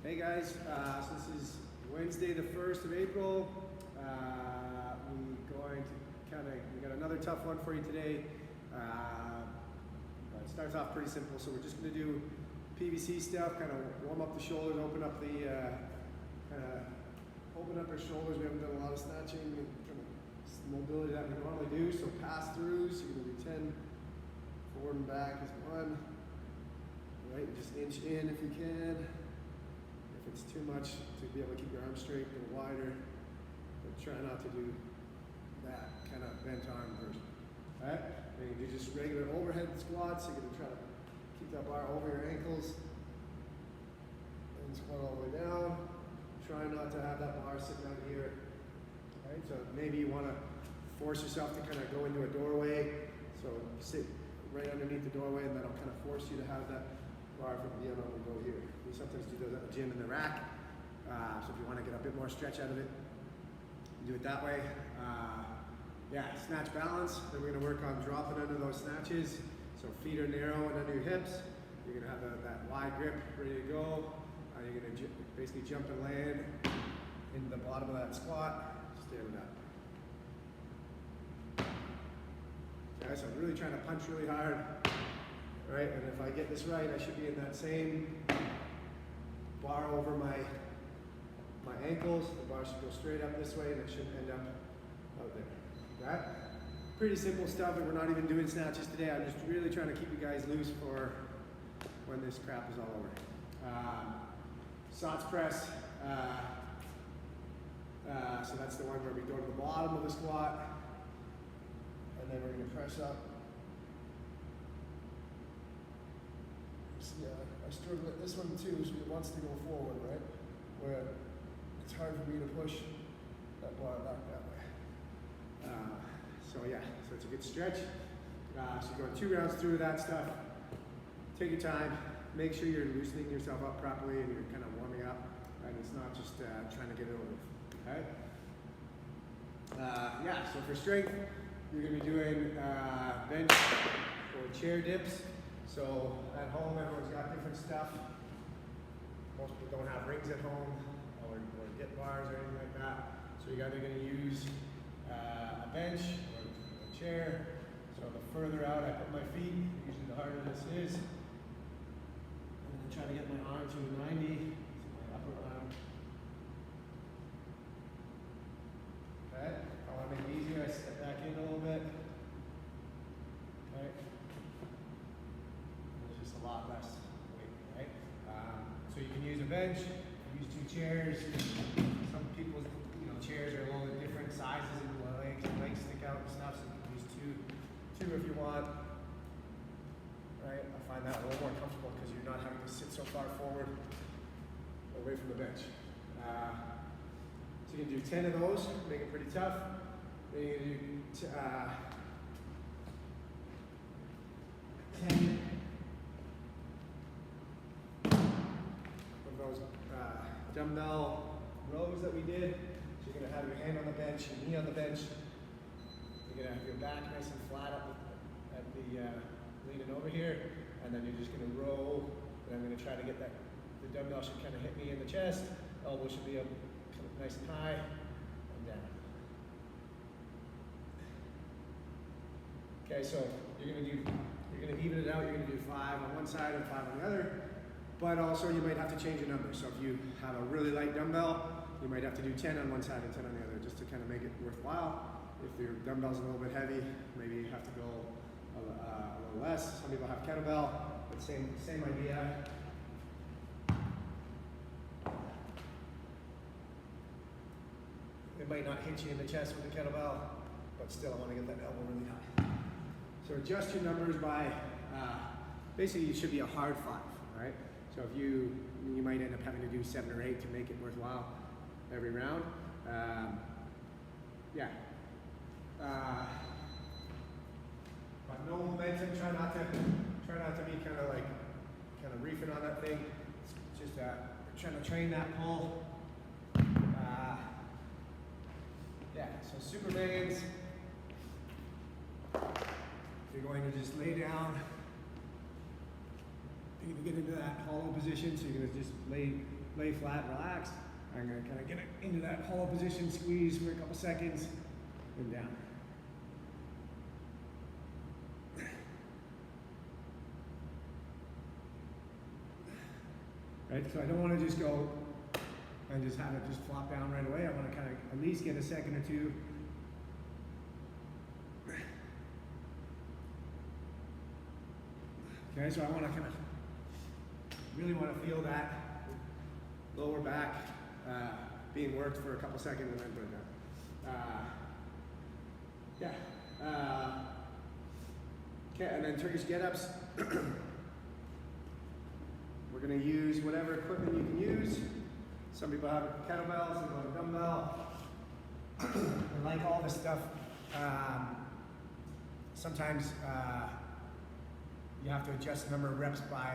Hey guys, so this is Wednesday the 1st of April. We got another tough one for you today. It starts off pretty simple, so we're just going to do PVC stuff, kind of warm up the shoulders, open up our shoulders. We haven't done a lot of snatching and kind of mobility that we normally do, so pass throughs. So you're going to do 10 forward and back is one. Right, just inch in if you can. If it's too much to be able to keep your arms straight, go wider, but try not to do that kind of bent arm version. All right, and you do just regular overhead squats. You're going to try to keep that bar over your ankles and squat all the way down. Try not to have that bar sitting out here. All right, so maybe you want to force yourself to kind of go into a doorway. So sit right underneath the doorway, and that'll kind of force you to have that bar from being able to go here. We sometimes do those at the gym in the rack. So if you want to get a bit more stretch out of it, do it that way. Snatch balance. Then we're going to work on dropping under those snatches. So feet are narrow and under your hips. You're going to have that wide grip ready to go. You're going to basically jump and land into the bottom of that squat. Stand up. Okay, so I'm really trying to punch really hard. Right, and if I get this right, I should be in that same bar over my ankles. The bar should go straight up this way, and it should end up out there. Right? Pretty simple stuff, and we're not even doing snatches today. I'm just really trying to keep you guys loose for when this crap is all over. Sots press. So that's the one where we go to the bottom of the squat, and then we're going to press up. Yeah, I struggle at this one too, so it wants to go forward, right? Where it's hard for me to push that bar back that way. So it's a good stretch. So you're going 2 rounds through that stuff. Take your time. Make sure you're loosening yourself up properly and you're kind of warming up, and it's not just trying to get it over with. Okay? So for strength, you're going to be doing bench or chair dips. So at home, everyone's got different stuff. Most people don't have rings at home or dip bars or anything like that. So you're either going to use a bench or a chair. So the further out I put my feet, usually the harder this is. I'm going to try to get my arm to a 90, so my upper arm. Okay, I want to make it easier, I step back in a little bit. Okay. A lot less weight, right? So you can use a bench, use 2 chairs. Some people's chairs are a little bit different sizes and legs stick out and stuff, so you can use two if you want. Right? I find that a little more comfortable because you're not having to sit so far forward away from the bench. So you can do 10 of those, make it pretty tough. Then you can do 10 those dumbbell rows that we did. So you're going to have your hand on the bench, your knee on the bench. You're going to have your back nice and flat up at the leaning over here, and then you're just going to row. And I'm going to try to get the dumbbell should kind of hit me in the chest. Elbow should be up kind of nice and high and down. Okay, so you're going to even it out. You're going to do 5 on one side and 5 on the other. But also you might have to change your numbers. So if you have a really light dumbbell, you might have to do 10 on one side and 10 on the other, just to kind of make it worthwhile. If your dumbbell's a little bit heavy, maybe you have to go a little less. Some people have kettlebell, but same idea. It might not hit you in the chest with the kettlebell, but still I want to get that elbow really high. So adjust your numbers by, basically you should be a hard 5, right? So if you might end up having to do 7 or 8 to make it worthwhile every round. But no momentum. Try not to be kind of reefing on that thing. It's just trying to train that pull. So Supermans. You're going to just lay down. You're going to get into that hollow position, so you're going to just lay lay flat, relaxed. I'm gonna kind of get into that hollow position, squeeze for a couple seconds, and down. Right, so I don't want to just go and just have it just flop down right away. I want to kind of at least get a second or two. Okay, so I want to kind of really want to feel that lower back being worked for a couple seconds and then put it down. Okay, and then Turkish get-ups. We're going to use whatever equipment you can use. Some people have a kettlebell, some people have a dumbbell. I like all this stuff. Sometimes you have to adjust the number of reps by,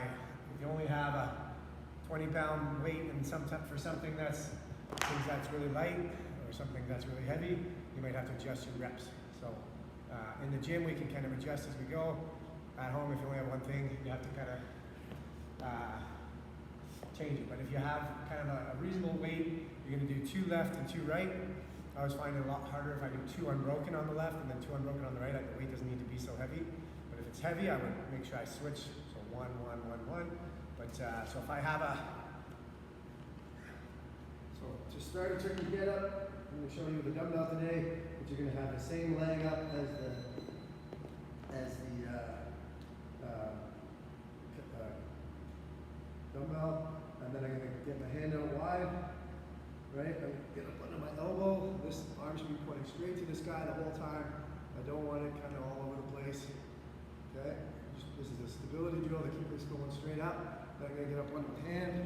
if you only have a 20-pound weight and for something that's really light or something that's really heavy, you might have to adjust your reps. So in the gym, we can kind of adjust as we go. At home, if you only have one thing, you have to kind of change it. But if you have kind of a reasonable weight, you're going to do 2 left and 2 right. I always find it a lot harder if I do 2 unbroken on the left and then 2 unbroken on the right. The weight doesn't need to be so heavy. But if it's heavy, I would make sure I switch. So 1, 1, 1, 1. But so if I have so to start a turkey get up, I'm going to show you with the dumbbell today, but you're going to have the same leg up as the dumbbell, and then I'm going to get my hand out wide, right? I'm going to get up under my elbow. This arm should be pointing straight to the sky the whole time. I don't want it kind of all over the place, okay? This is a stability drill to keep this going straight up. Then I'm going to get up on my hand,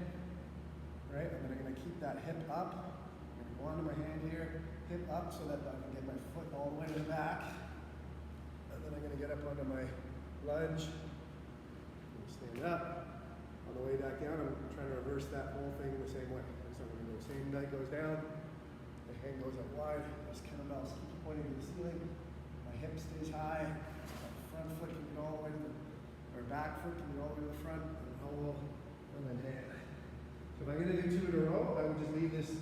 right? And then I'm going to keep that hip up. I'm going to go onto my hand here, hip up so that I can get my foot all the way to the back. And then I'm going to get up onto my lunge. Stand up. On the way back down, I'm trying to reverse that whole thing the same way. So I'm going to go, same leg goes down, the hand goes up wide, this kettlebell keeps pointing to the ceiling, my hip stays high, my front foot can get all the way to the, or back foot can get all the way to the front, and elbow, and then hand. So if I'm going to do 2 in a row, I would just leave this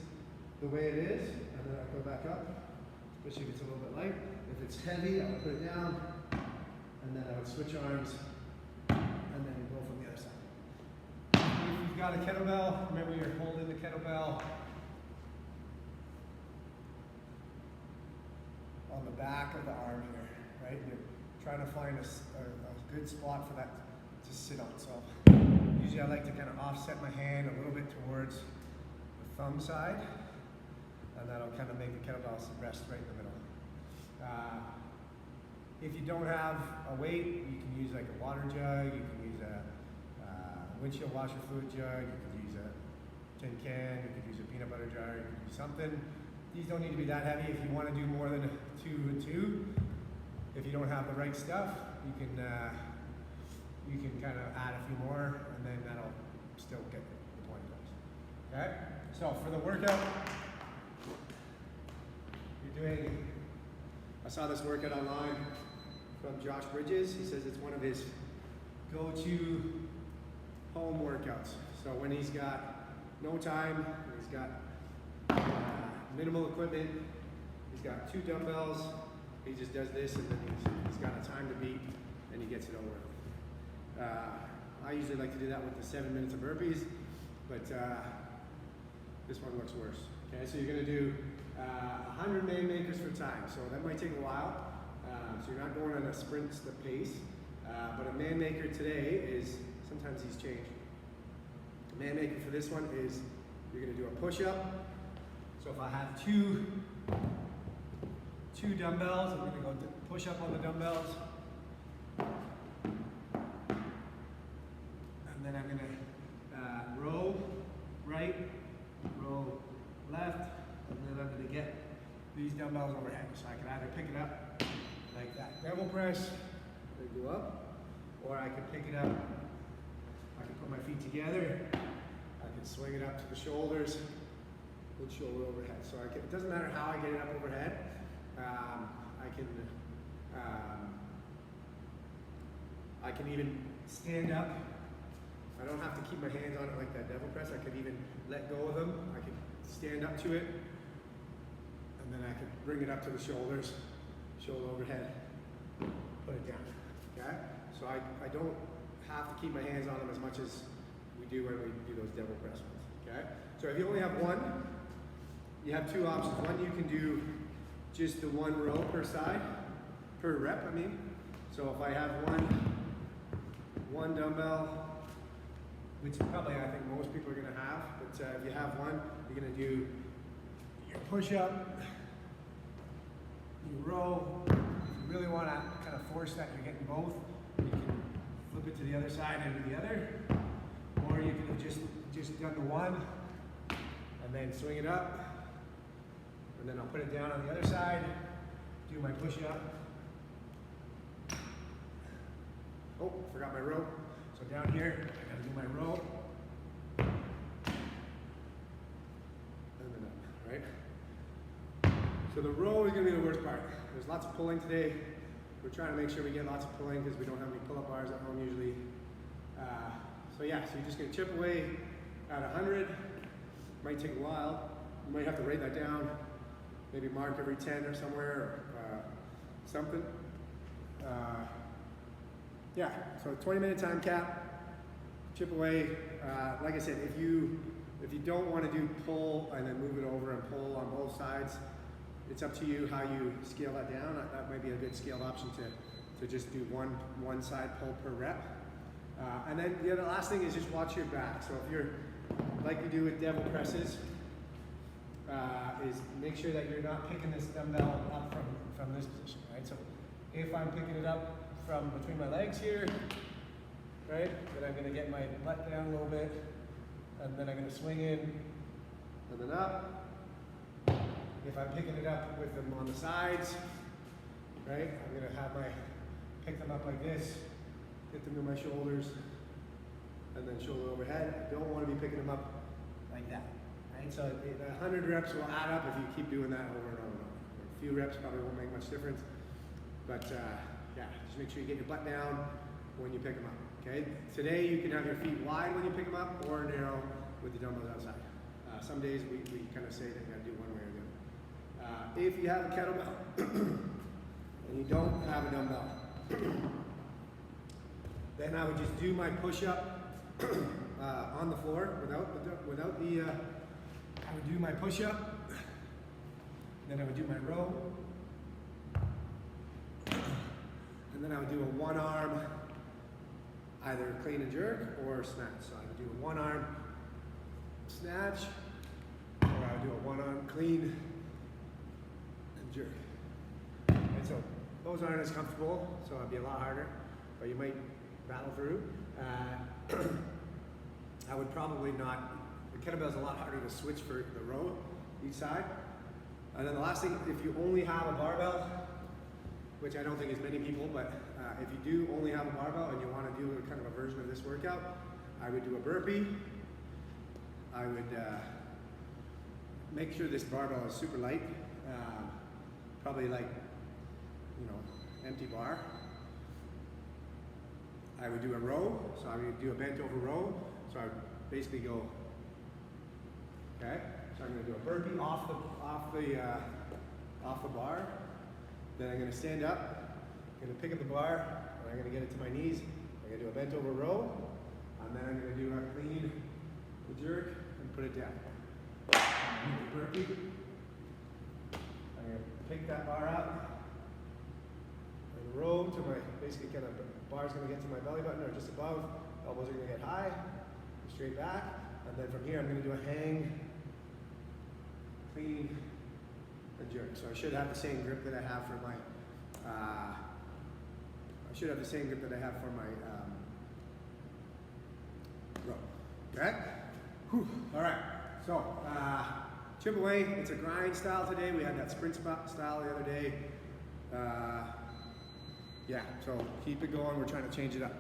the way it is, and then I go back up, especially if it's a little bit light. If it's heavy, I would put it down, and then I would switch arms, and then go from the other side. If you've got a kettlebell, remember you're holding the kettlebell on the back of the arm here, right? You're trying to find a good spot for that to sit on. So usually I like to kind of offset my hand a little bit towards the thumb side, and that'll kind of make the kettlebell rest right in the middle. If you don't have a weight, you can use like a water jug, you can use a windshield washer fluid jug, you could use a tin can, you could use a peanut butter jar, you could use something. These don't need to be that heavy. If you want to do more than 2 and 2, if you don't have the right stuff, you can kind of add a few more, and then that'll still get the point across. Okay? So for the workout, you're doing, I saw this workout online from Josh Bridges. He says it's one of his go-to home workouts. So when he's got no time, he's got minimal equipment, he's got 2 dumbbells, he just does this, and then he's got a time to beat, and he gets it over. I usually like to do that with the 7 minutes of burpees, but this one looks worse. Okay, so you're going to do 100 man makers for time, so that might take a while. So you're not going on a sprint pace, but a man maker today is, sometimes these change. A man maker for this one is, you're going to do a push-up. So if I have two dumbbells, I'm going to go push up on the dumbbells. And then I'm going to row right, row left, and then I'm going to get these dumbbells overhead. So I can either pick it up like that devil press, they go up, or I can pick it up, I can put my feet together, I can swing it up to the shoulders, and shoulder overhead. So it doesn't matter how I get it up overhead. I can even stand up I don't have to keep my hands on it like that devil press. I could even let go of them. I could stand up to it, and then I could bring it up to the shoulders, shoulder overhead, put it down. Okay? So I don't have to keep my hands on them as much as we do when we do those devil press ones. Okay? So if you only have one, you have two options. One, you can do just the one row per side, per rep, I mean. So if I have one dumbbell, which probably I think most people are gonna have, but if you have one, you're gonna do your push-up, your row. If you really wanna kind of force that, you're getting both, you can flip it to the other side and do the other, or you can have just done the one, and then swing it up, and then I'll put it down on the other side, do my push-up. Oh, forgot my row. So down here, I gotta do my row. And then up, right? So the row is gonna be the worst part. There's lots of pulling today. We're trying to make sure we get lots of pulling because we don't have any pull-up bars at home usually. So yeah, so you're just gonna chip away at 100. Might take a while. You might have to write that down. Maybe mark every 10 or somewhere, or something. Yeah, so 20-minute time cap, chip away. Like I said, if you don't want to do pull and then move it over and pull on both sides, it's up to you how you scale that down. That might be a good scaled option to just do one side pull per rep. And then the last thing is just watch your back. So if you're, like you do with devil presses, is make sure that you're not picking this dumbbell up from this position, right? So if I'm picking it up from between my legs here, right, then I'm going to get my butt down a little bit, and then I'm going to swing in, and then up. If I'm picking it up with them on the sides, right, I'm going to pick them up like this, get them to my shoulders, and then shoulder overhead. I don't want to be picking them up like that. So the 100 reps will add up if you keep doing that over and over and over. A few reps probably won't make much difference, but yeah, just make sure you get your butt down when you pick them up, okay? Today you can have your feet wide when you pick them up or narrow with the dumbbells outside. Some days we kind of say that you gotta do one way or the other. If you have a kettlebell and you don't have a dumbbell, then I would just do my push-up on the floor without the I would do my push-up, then I would do my row, and then I would do a one-arm, either clean and jerk or snatch. So I would do a one-arm snatch, or I would do a one-arm clean and jerk. And so those aren't as comfortable, so it'd be a lot harder, but you might battle through. I would probably not. The kettlebell's a lot harder to switch for the row each side. And then the last thing, if you only have a barbell, which I don't think is many people, but if you do only have a barbell and you want to do a kind of a version of this workout, I would do a burpee. I would make sure this barbell is super light, probably like, empty bar. I would do a row, so I would do a bent over row. So I would basically go, okay? So I'm going to do a burpee off the bar. Then I'm going to stand up. I'm going to pick up the bar, and I'm going to get it to my knees. I'm going to do a bent over row, and then I'm going to do a clean jerk and put it down. Burpee. I'm going to pick that bar up and row to my, basically kind of, bar's going to get to my belly button or just above. Elbows are going to get high, straight back, and then from here I'm going to do a hang, clean, and jerk. So I should have the same grip that I have for my, row. Okay? Whew. All right. So chip away. It's a grind style today. We had that sprint style the other day. Yeah. So keep it going. We're trying to change it up.